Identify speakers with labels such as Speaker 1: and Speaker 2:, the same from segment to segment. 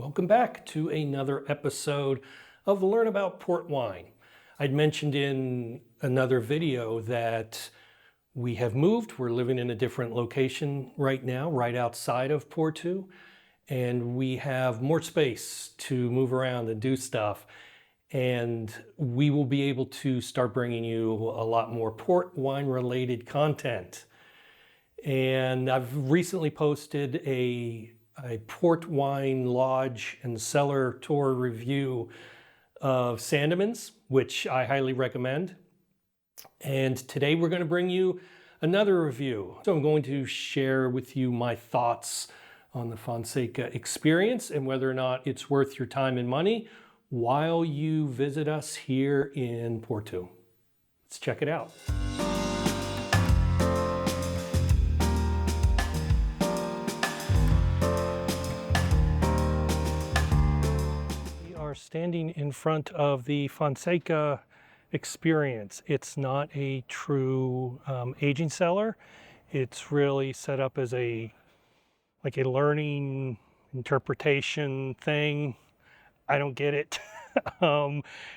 Speaker 1: Welcome back to another episode of Learn About Port Wine. I'd mentioned in another video that we have moved. We're living in a different location right now, right outside of Porto, and we have more space to move around and do stuff. And we will be able to start bringing you a lot more port wine related content. And I've recently posted a port wine lodge and cellar tour review of Sandemann's, which I highly recommend. And today we're going to bring you another review. So I'm going to share with you my thoughts on the Fonseca Experience and whether or not it's worth your time and money while you visit us here in Porto. Let's check it out. Standing in front of the Fonseca Experience. It's not a true aging cellar. It's really set up as a learning interpretation thing. I don't get it.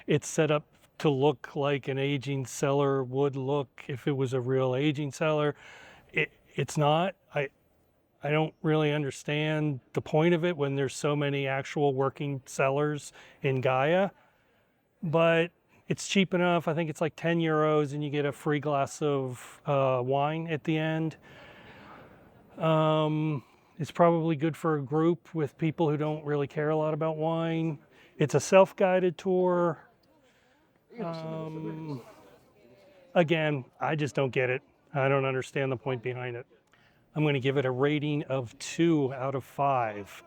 Speaker 1: It's set up to look like an aging cellar would look if it was a real aging cellar. It's not. I don't really understand the point of it when there's so many actual working cellars in Gaia, but it's cheap enough. I think it's like 10 euros and you get a free glass of wine at the end. It's probably good for a group with people who don't really care a lot about wine. It's a self-guided tour. Again, I just don't get it. I don't understand the point behind it. I'm going to give it a rating of 2 out of 5.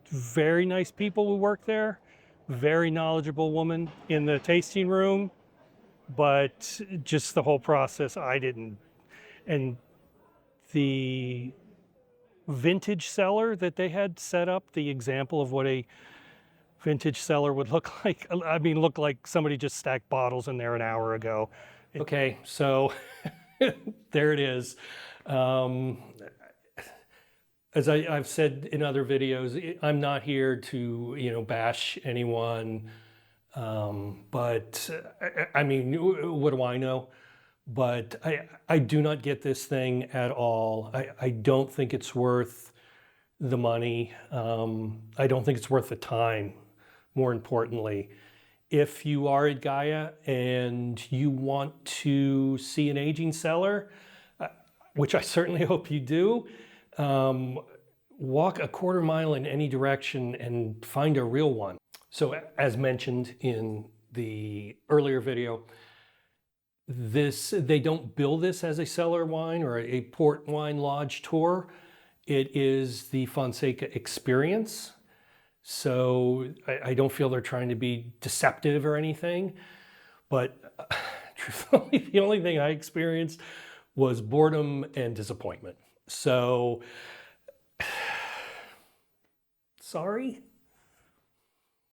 Speaker 1: Very nice people who work there, very knowledgeable woman in the tasting room, but just the whole process, I didn't. And the vintage cellar that they had set up, the example of what a vintage cellar would look like, looked like somebody just stacked bottles in there an hour ago. Okay, so there it is. As I've said in other videos, I'm not here to, bash anyone. But I mean, what do I know? But I do not get this thing at all. I don't think it's worth the money. I don't think it's worth the time, more importantly. If you are at Gaia and you want to see an aging cellar, which I certainly hope you do, walk a quarter mile in any direction and find a real one. So as mentioned in the earlier video, they don't bill this as a cellar wine or a port wine lodge tour. It is the Fonseca Experience. So I don't feel they're trying to be deceptive or anything, but truthfully, the only thing I experienced was boredom and disappointment. So, sorry.